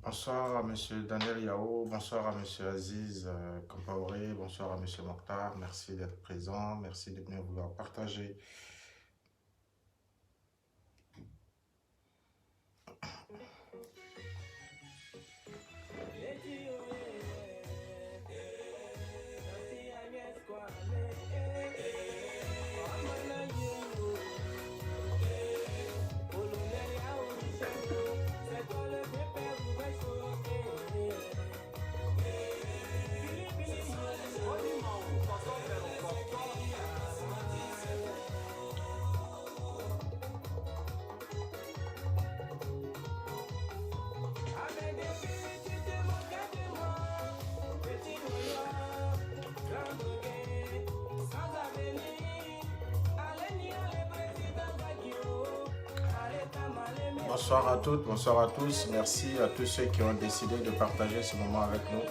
Bonsoir à Monsieur Daniel Yao, bonsoir à Monsieur Aziz Kampaoré, bonsoir à Monsieur Mokhtar. Merci d'être présent, merci de venir vouloir partager. Bonsoir à toutes, bonsoir à tous. Merci à tous ceux qui ont décidé de partager ce moment avec nous.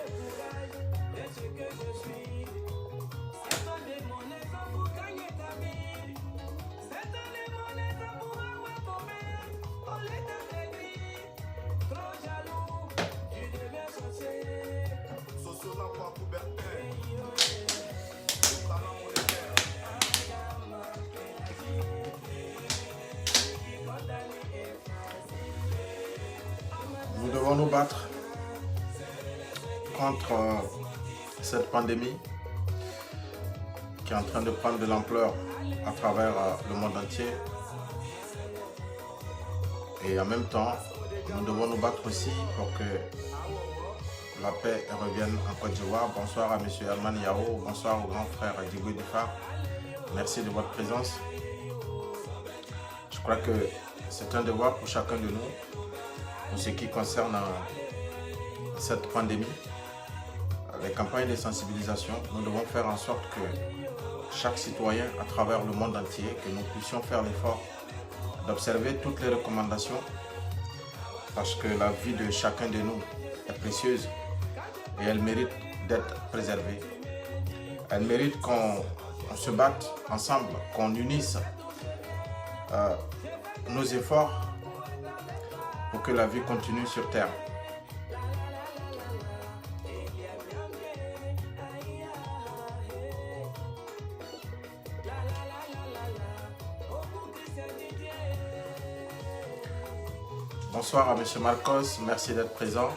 Nous devons nous battre contre cette pandémie qui est en train de prendre de l'ampleur à travers le monde entier. Et en même temps, nous devons nous battre aussi pour que la paix revienne en Côte d'Ivoire. Bonsoir à M. Herman Yao, bonsoir au grand frère Digo Difar. Merci de votre présence. Je crois que c'est un devoir pour chacun de nous, pour ce qui concerne cette pandémie. Les campagnes de sensibilisation, nous devons faire en sorte que chaque citoyen à travers le monde entier, que nous puissions faire l'effort d'observer toutes les recommandations, parce que la vie de chacun de nous est précieuse et elle mérite d'être préservée. Elle mérite qu'on se batte ensemble, qu'on unisse nos efforts pour que la vie continue sur Terre. Bonsoir à M. Marcos, merci d'être présent.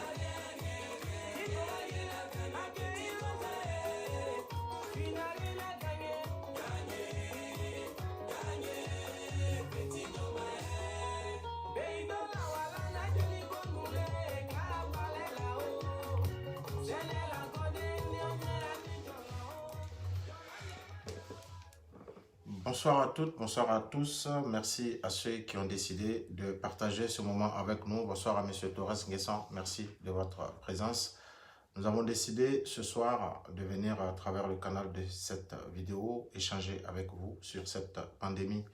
Bonsoir à toutes, bonsoir à tous. Merci à ceux qui ont décidé de partager ce moment avec nous. Bonsoir à M. Torres Nguessan, merci de votre présence. Nous avons décidé ce soir de venir à travers le canal de cette vidéo échanger avec vous sur cette pandémie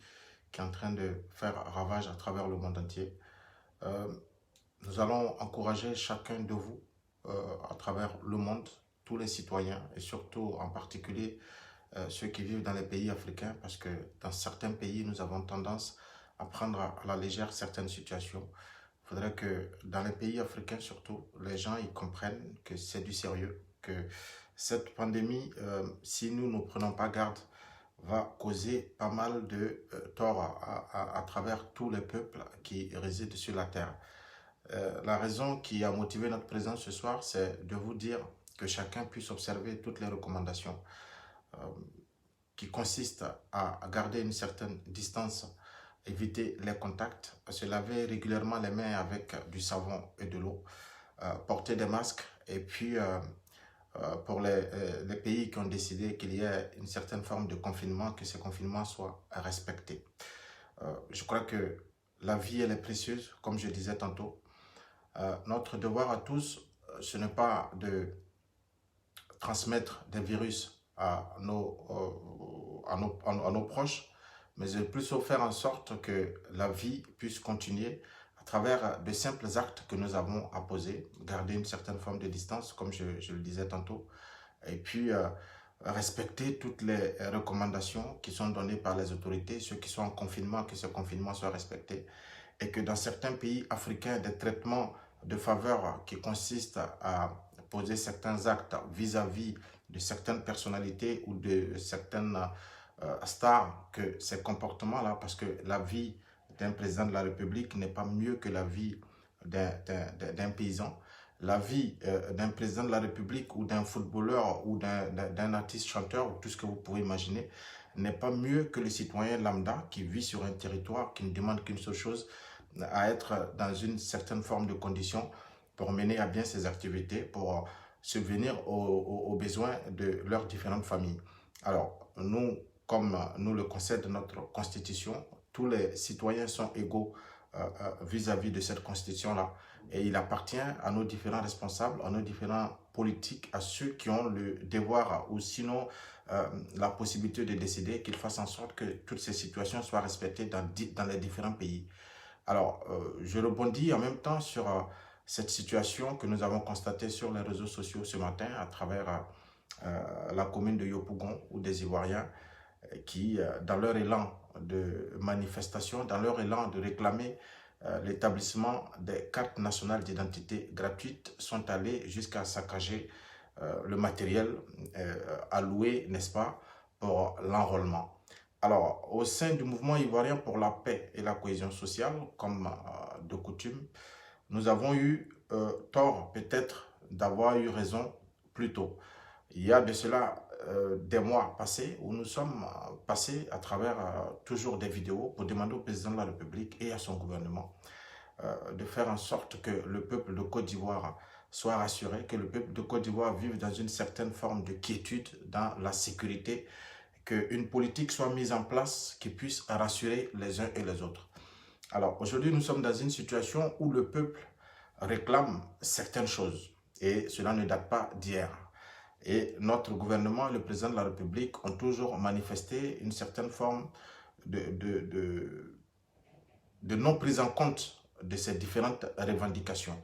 qui est en train de faire ravage à travers le monde entier. Nous allons encourager chacun de vous à travers le monde, tous les citoyens et surtout en particulier ceux qui vivent dans les pays africains, parce que dans certains pays, nous avons tendance à prendre à la légère certaines situations. Il faudrait que dans les pays africains surtout, les gens ils comprennent que c'est du sérieux, que cette pandémie, si nous ne prenons pas garde, va causer pas mal de tort à travers tous les peuples qui résident sur la terre. La raison qui a motivé notre présence ce soir, c'est de vous dire que chacun puisse observer toutes les recommandations qui consistent à garder une certaine distance, éviter les contacts, se laver régulièrement les mains avec du savon et de l'eau, porter des masques et puis pour les pays qui ont décidé qu'il y ait une certaine forme de confinement, que ce confinement soit respecté. Je crois que la vie elle est précieuse, comme je disais tantôt. Notre devoir à tous, ce n'est pas de transmettre des virus à nos proches, mais de plutôt faire en sorte que la vie puisse continuer à travers de simples actes que nous avons à poser, garder une certaine forme de distance, comme je le disais tantôt, et puis respecter toutes les recommandations qui sont données par les autorités, ceux qui sont en confinement, que ce confinement soit respecté, et que dans certains pays africains, des traitements de faveur qui consiste à poser certains actes vis-à-vis de certaines personnalités ou de certaines stars, que ces comportements-là, parce que la vie d'un président de la République n'est pas mieux que la vie d'un paysan. La vie d'un président de la République ou d'un footballeur ou d'un artiste chanteur, ou tout ce que vous pouvez imaginer, n'est pas mieux que le citoyen lambda qui vit sur un territoire, qui ne demande qu'une seule chose, à être dans une certaine forme de condition pour mener à bien ses activités, pour subvenir aux besoins de leurs différentes familles. Alors, nous, comme nous le concède notre Constitution, tous les citoyens sont égaux vis-à-vis de cette Constitution-là. Et il appartient à nos différents responsables, à nos différents politiques, à ceux qui ont le devoir ou sinon la possibilité de décider qu'ils fassent en sorte que toutes ces situations soient respectées dans les différents pays. Alors, je rebondis en même temps sur cette situation que nous avons constatée sur les réseaux sociaux ce matin à travers la commune de Yopougon, où des Ivoiriens qui, dans leur élan de manifestation, dans leur élan de réclamer l'établissement des cartes nationales d'identité gratuites, sont allés jusqu'à saccager le matériel alloué, n'est-ce pas, pour l'enrôlement. Alors, au sein du mouvement ivoirien pour la paix et la cohésion sociale, comme de coutume, nous avons eu tort peut-être d'avoir eu raison plus tôt. Il y a de cela des mois passés où nous sommes passés à travers toujours des vidéos pour demander au président de la République et à son gouvernement de faire en sorte que le peuple de Côte d'Ivoire soit rassuré, que le peuple de Côte d'Ivoire vive dans une certaine forme de quiétude, dans la sécurité, qu'une politique soit mise en place qui puisse rassurer les uns et les autres. Alors aujourd'hui, nous sommes dans une situation où le peuple réclame certaines choses et cela ne date pas d'hier. Et notre gouvernement et le président de la République ont toujours manifesté une certaine forme de non prise en compte de ces différentes revendications.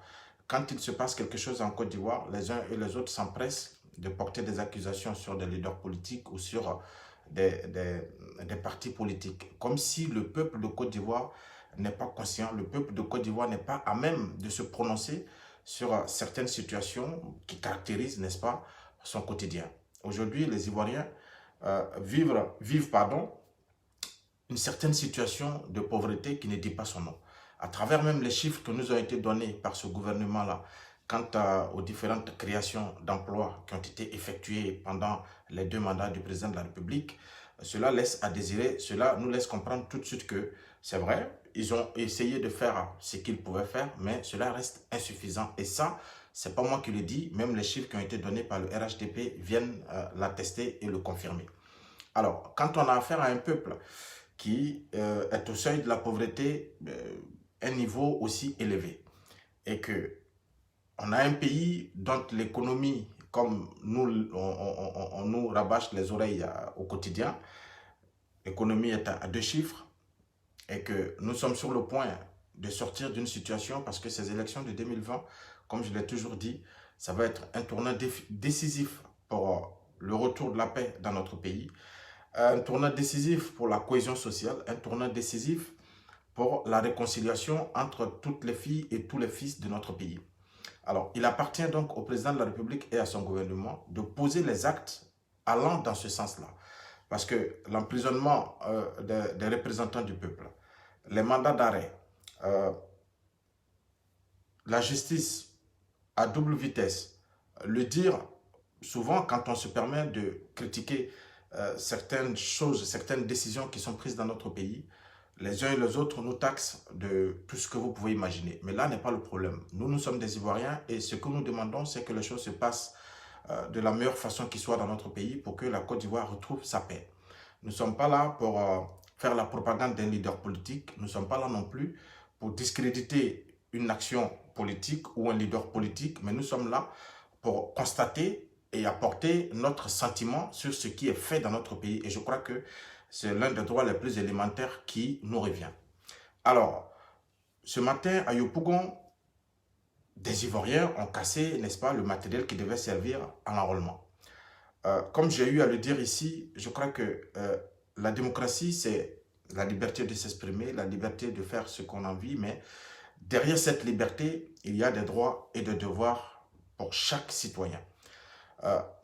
Quand il se passe quelque chose en Côte d'Ivoire, les uns et les autres s'empressent de porter des accusations sur des leaders politiques ou sur des partis politiques. Comme si le peuple de Côte d'Ivoire n'est pas conscient, le peuple de Côte d'Ivoire n'est pas à même de se prononcer sur certaines situations qui caractérisent, n'est-ce pas, son quotidien. Aujourd'hui, les Ivoiriens vivent une certaine situation de pauvreté qui ne dit pas son nom. À travers même les chiffres que nous ont été donnés par ce gouvernement-là, quant aux différentes créations d'emplois qui ont été effectuées pendant les 2 mandats du président de la République, cela laisse à désirer, cela nous laisse comprendre tout de suite que c'est vrai, ils ont essayé de faire ce qu'ils pouvaient faire, mais cela reste insuffisant. Et ça, c'est pas moi qui le dis, même les chiffres qui ont été donnés par le RHDP viennent l'attester et le confirmer. Alors, quand on a affaire à un peuple qui est au seuil de la pauvreté, un niveau aussi élevé, et que on a un pays dont l'économie, comme nous, on nous rabâche les oreilles au quotidien, l'économie est à 2 chiffres, et que nous sommes sur le point de sortir d'une situation parce que ces élections de 2020, comme je l'ai toujours dit, ça va être un tournant décisif pour le retour de la paix dans notre pays, un tournant décisif pour la cohésion sociale, un tournant décisif pour la réconciliation entre toutes les filles et tous les fils de notre pays. Alors, il appartient donc au président de la République et à son gouvernement de poser les actes allant dans ce sens-là. Parce que l'emprisonnement des représentants du peuple, les mandats d'arrêt, la justice à double vitesse, le dire souvent quand on se permet de critiquer certaines choses, certaines décisions qui sont prises dans notre pays, les uns et les autres nous taxent de tout ce que vous pouvez imaginer. Mais là n'est pas le problème. Nous sommes des Ivoiriens et ce que nous demandons, c'est que les choses se passent de la meilleure façon qui soit dans notre pays pour que la Côte d'Ivoire retrouve sa paix. Nous ne sommes pas là pour faire la propagande d'un leader politique. Nous ne sommes pas là non plus pour discréditer une action politique ou un leader politique, mais nous sommes là pour constater et apporter notre sentiment sur ce qui est fait dans notre pays. Et je crois que c'est l'un des droits les plus élémentaires qui nous revient. Alors, ce matin, à Yopougon, des Ivoiriens ont cassé, n'est-ce pas, le matériel qui devait servir à l'enrôlement. Comme j'ai eu à le dire ici, je crois que la démocratie, c'est la liberté de s'exprimer, la liberté de faire ce qu'on a envie, mais Derrière cette liberté, il y a des droits et des devoirs pour chaque citoyen.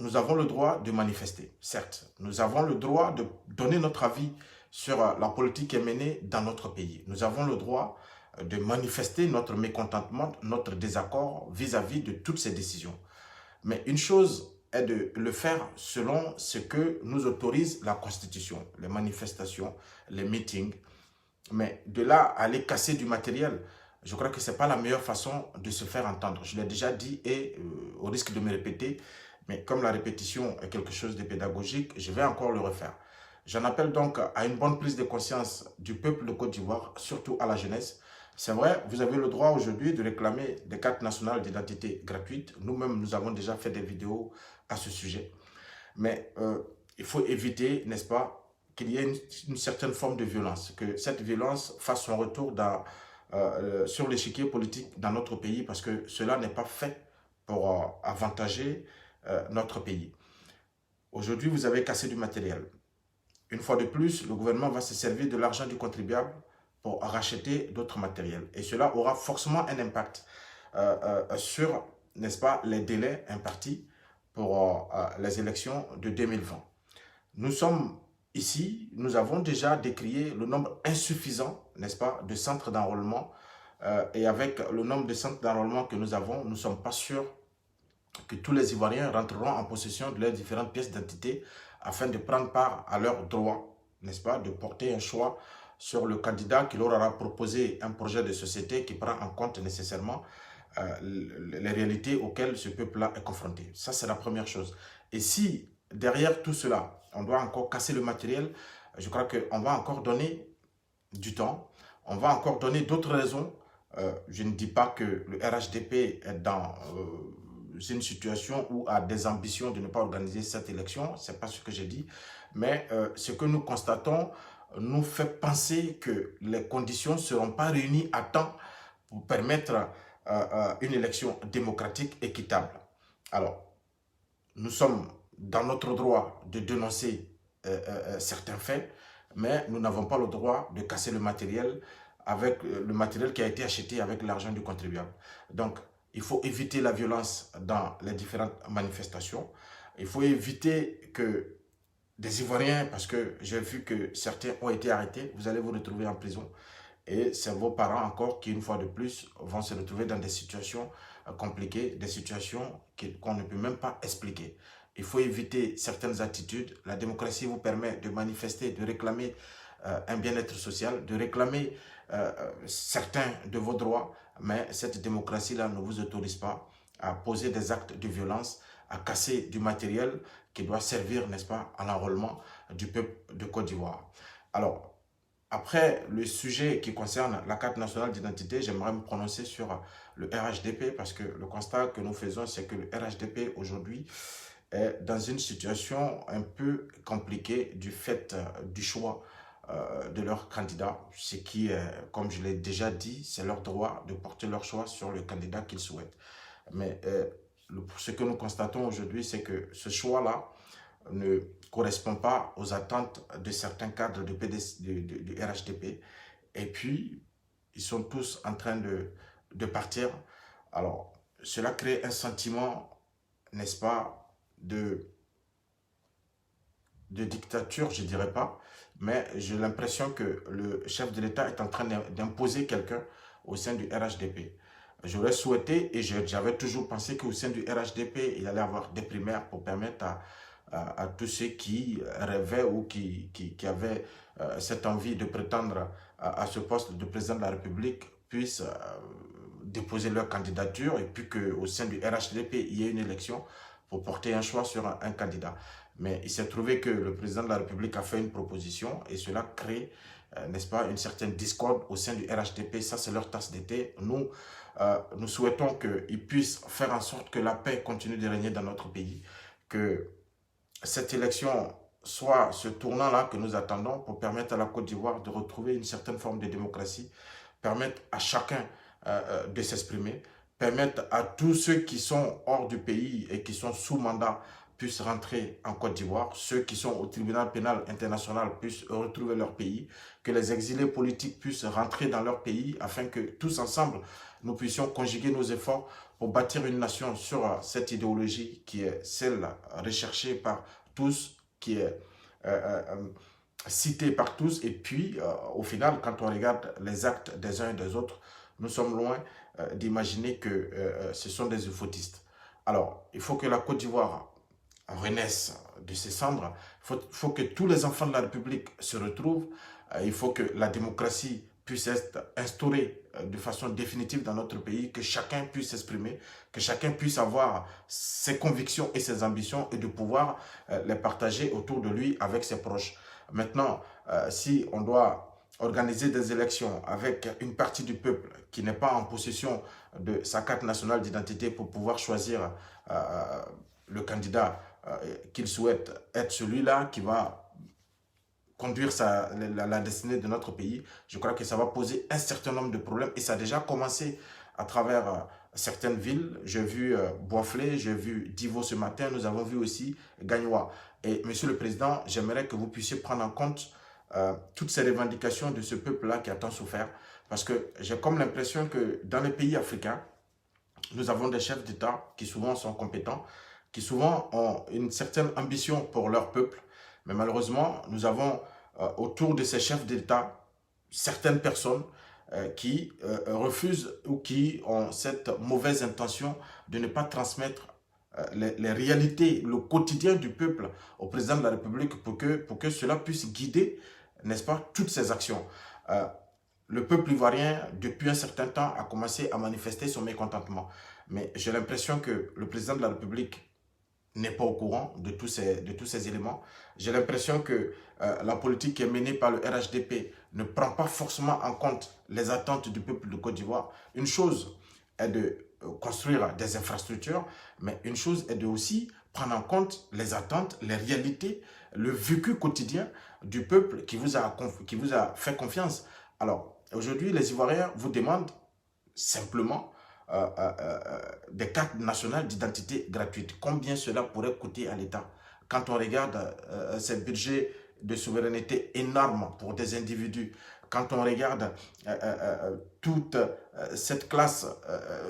Nous avons le droit de manifester, certes. Nous avons le droit de donner notre avis sur la politique qui est menée dans notre pays. Nous avons le droit de manifester notre mécontentement, notre désaccord vis-à-vis de toutes ces décisions. Mais une chose est de le faire selon ce que nous autorise la Constitution, les manifestations, les meetings. Mais de là à aller casser du matériel, je crois que ce n'est pas la meilleure façon de se faire entendre. Je l'ai déjà dit et au risque de me répéter, mais comme la répétition est quelque chose de pédagogique, je vais encore le refaire. J'en appelle donc à une bonne prise de conscience du peuple de Côte d'Ivoire, surtout à la jeunesse. C'est vrai, vous avez le droit aujourd'hui de réclamer des cartes nationales d'identité gratuites. Nous-mêmes, nous avons déjà fait des vidéos à ce sujet. Mais il faut éviter, n'est-ce pas, qu'il y ait une certaine forme de violence, que cette violence fasse son retour sur l'échiquier politique dans notre pays, parce que cela n'est pas fait pour avantager notre pays. Aujourd'hui, vous avez cassé du matériel. Une fois de plus, le gouvernement va se servir de l'argent du contribuable pour racheter d'autres matériels. Et cela aura forcément un impact sur, n'est-ce pas, les délais impartis pour les élections de 2020. Nous sommes ici, nous avons déjà décrié le nombre insuffisant, n'est-ce pas, de centres d'enrôlement. Et avec le nombre de centres d'enrôlement que nous avons, nous ne sommes pas sûrs que tous les Ivoiriens rentreront en possession de leurs différentes pièces d'identité afin de prendre part à leurs droits, n'est-ce pas, de porter un choix sur le candidat qui leur aura proposé un projet de société qui prend en compte nécessairement les réalités auxquelles ce peuple-là est confronté. Ça, c'est la première chose. Et si derrière tout cela, on doit encore casser le matériel, je crois qu'on va encore donner du temps, on va encore donner d'autres raisons. Je ne dis pas que le RHDP est dans une situation où a des ambitions de ne pas organiser cette élection, ce n'est pas ce que j'ai dit, mais ce que nous constatons nous fait penser que les conditions ne seront pas réunies à temps pour permettre une élection démocratique équitable. Alors, nous sommes dans notre droit de dénoncer certains faits, mais nous n'avons pas le droit de casser le matériel avec le matériel qui a été acheté avec l'argent du contribuable. Donc, il faut éviter la violence dans les différentes manifestations. Il faut éviter que des Ivoiriens, parce que j'ai vu que certains ont été arrêtés, vous allez vous retrouver en prison. Et c'est vos parents encore qui, une fois de plus, vont se retrouver dans des situations compliquées, des situations qu'on ne peut même pas expliquer. Il faut éviter certaines attitudes. La démocratie vous permet de manifester, de réclamer un bien-être social, de réclamer certains de vos droits, mais cette démocratie-là ne vous autorise pas à poser des actes de violence, à casser du matériel qui doit servir, n'est-ce pas, à l'enrôlement du peuple de Côte d'Ivoire. Alors, après le sujet qui concerne la carte nationale d'identité, j'aimerais me prononcer sur le RHDP parce que le constat que nous faisons, c'est que le RHDP aujourd'hui est dans une situation un peu compliquée du fait du choix de leur candidat, ce qui, comme je l'ai déjà dit, c'est leur droit de porter leur choix sur le candidat qu'ils souhaitent. Mais ce que nous constatons aujourd'hui, c'est que ce choix-là ne correspond pas aux attentes de certains cadres du RHDP. Et puis, ils sont tous en train de partir. Alors, cela crée un sentiment, n'est-ce pas, de dictature, je ne dirais pas, mais j'ai l'impression que le chef de l'État est en train d'imposer quelqu'un au sein du RHDP. J'aurais souhaité et j'avais toujours pensé qu'au sein du RHDP, il allait y avoir des primaires pour permettre à tous ceux qui rêvaient ou qui avaient cette envie de prétendre à ce poste de président de la République puissent déposer leur candidature et puis qu'au sein du RHDP, il y ait une élection pour porter un choix sur un candidat. Mais il s'est trouvé que le président de la République a fait une proposition et cela crée, n'est-ce pas, une certaine discorde au sein du RHDP. Ça, c'est leur tasse d'été. Nous souhaitons qu'ils puissent faire en sorte que la paix continue de régner dans notre pays, que cette élection soit ce tournant-là que nous attendons pour permettre à la Côte d'Ivoire de retrouver une certaine forme de démocratie, permettre à chacun de s'exprimer, permettre à tous ceux qui sont hors du pays et qui sont sous mandat puissent rentrer en Côte d'Ivoire, ceux qui sont au tribunal pénal international puissent retrouver leur pays, que les exilés politiques puissent rentrer dans leur pays afin que tous ensemble, nous puissions conjuguer nos efforts pour bâtir une nation sur cette idéologie qui est celle recherchée par tous, qui est citée par tous. Et puis, au final, quand on regarde les actes des uns et des autres, nous sommes loin d'imaginer que ce sont des euphotistes. Alors, il faut que la Côte d'Ivoire renaisse de ses cendres. Il faut que tous les enfants de la République se retrouvent. Il faut que la démocratie puisse être instaurée de façon définitive dans notre pays, que chacun puisse s'exprimer, que chacun puisse avoir ses convictions et ses ambitions et de pouvoir les partager autour de lui avec ses proches. Maintenant, si on doit organiser des élections avec une partie du peuple qui n'est pas en possession de sa carte nationale d'identité pour pouvoir choisir le candidat qu'il souhaite être celui-là qui va conduire la destinée de notre pays, je crois que ça va poser un certain nombre de problèmes et ça a déjà commencé à travers certaines villes. J'ai vu Boisflé, j'ai vu Divo ce matin, nous avons vu aussi Gagnoa. Et Monsieur le Président, j'aimerais que vous puissiez prendre en compte toutes ces revendications de ce peuple-là qui a tant souffert, parce que j'ai comme l'impression que dans les pays africains, nous avons des chefs d'État qui souvent sont compétents, qui souvent ont une certaine ambition pour leur peuple, mais malheureusement, nous avons autour de ces chefs d'État certaines personnes qui refusent ou qui ont cette mauvaise intention de ne pas transmettre les réalités, le quotidien du peuple au président de la République pour que cela puisse guider, n'est-ce pas, toutes ces actions. Le peuple ivoirien, depuis un certain temps, a commencé à manifester son mécontentement. Mais j'ai l'impression que le président de la République n'est pas au courant de tous ces éléments. J'ai l'impression que la politique qui est menée par le RHDP ne prend pas forcément en compte les attentes du peuple de Côte d'Ivoire. Une chose est de construire des infrastructures, mais une chose est de aussi prendre en compte les attentes, les réalités, le vécu quotidien du peuple qui vous a fait confiance. Alors, aujourd'hui, les Ivoiriens vous demandent simplement des cartes nationales d'identité gratuites. Combien cela pourrait coûter à l'État? Quand on regarde ces budgets de souveraineté énormes pour des individus, quand on regarde toute cette classe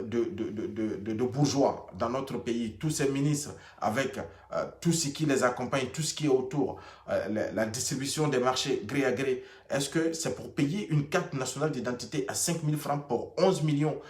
de bourgeois dans notre pays, tous ces ministres avec tout ce qui les accompagne, tout ce qui est autour, la distribution des marchés gré à gré, est-ce que c'est pour payer une carte nationale d'identité à 5 000 francs pour 11 millions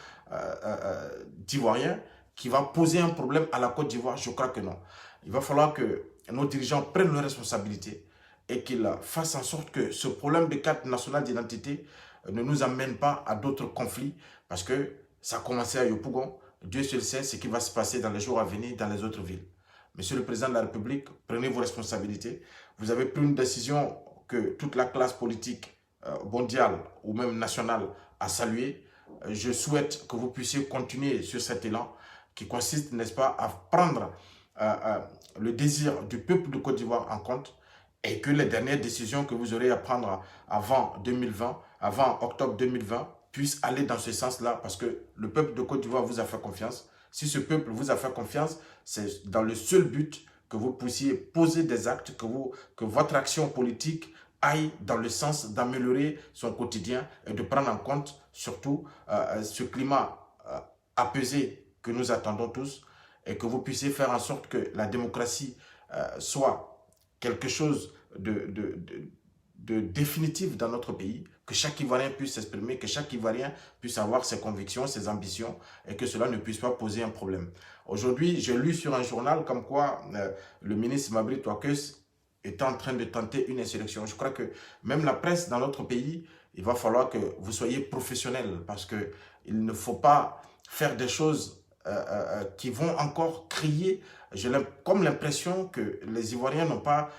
d'Ivoiriens qui va poser un problème à la Côte d'Ivoire? Je crois que non. Il va falloir que nos dirigeants prennent leurs responsabilités et qu'ils fassent en sorte que ce problème de carte nationale d'identité ne nous amène pas à d'autres conflits, parce que ça a commencé à Yopougon. Dieu seul sait ce qui va se passer dans les jours à venir dans les autres villes. Monsieur le Président de la République, prenez vos responsabilités. Vous avez pris une décision que toute la classe politique mondiale ou même nationale a saluée. Je souhaite que vous puissiez continuer sur cet élan qui consiste, n'est-ce pas, à prendre le désir du peuple de Côte d'Ivoire en compte, et que les dernières décisions que vous aurez à prendre avant 2020, avant octobre 2020, puissent aller dans ce sens-là, parce que le peuple de Côte d'Ivoire vous a fait confiance. Si ce peuple vous a fait confiance, c'est dans le seul but que vous puissiez poser des actes, que votre action politique aille dans le sens d'améliorer son quotidien et de prendre en compte surtout ce climat apaisé que nous attendons tous, et que vous puissiez faire en sorte que la démocratie soit quelque chose de définitif dans notre pays, que chaque Ivoirien puisse s'exprimer, que chaque Ivoirien puisse avoir ses convictions, ses ambitions, et que cela ne puisse pas poser un problème. Aujourd'hui, j'ai lu sur un journal comme quoi le ministre Mabry Touakeus est en train de tenter une insurrection. Je crois que même la presse dans notre pays, il va falloir que vous soyez professionnels, parce qu'il ne faut pas faire des choses qui vont encore crier. J'ai comme l'impression que les Ivoiriens n'ont pas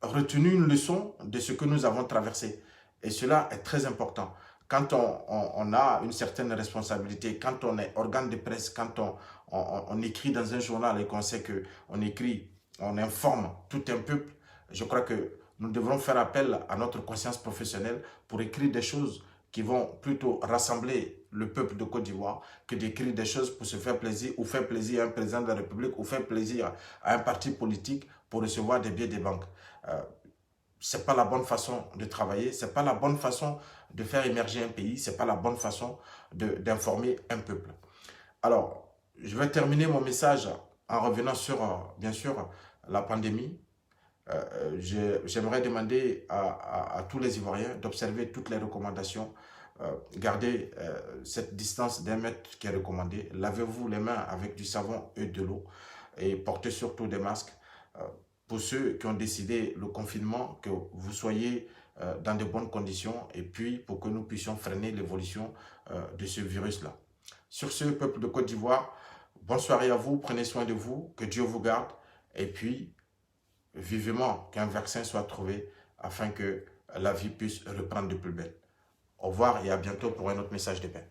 retenu une leçon de ce que nous avons traversé. Et cela est très important. Quand on a une certaine responsabilité, quand on est organe de presse, quand on écrit dans un journal et qu'on sait qu'on écrit, on informe tout un peuple, je crois que nous devrons faire appel à notre conscience professionnelle pour écrire des choses qui vont plutôt rassembler le peuple de Côte d'Ivoire que d'écrire des choses pour se faire plaisir ou faire plaisir à un président de la République ou faire plaisir à un parti politique pour recevoir des billets des banques. Ce n'est pas la bonne façon de travailler, ce n'est pas la bonne façon de faire émerger un pays, ce n'est pas la bonne façon d'informer un peuple. Alors, je vais terminer mon message en revenant sur, bien sûr, la pandémie. J'aimerais demander à tous les Ivoiriens d'observer toutes les recommandations. Gardez cette distance d'1 mètre qui est recommandée. Lavez-vous les mains avec du savon et de l'eau. Et portez surtout des masques. Pour ceux qui ont décidé le confinement, que vous soyez dans de bonnes conditions et puis pour que nous puissions freiner l'évolution de ce virus-là. Sur ce, peuple de Côte d'Ivoire, bonne soirée à vous, prenez soin de vous, que Dieu vous garde et puis vivement qu'un vaccin soit trouvé afin que la vie puisse reprendre de plus belle. Au revoir et à bientôt pour un autre message de paix.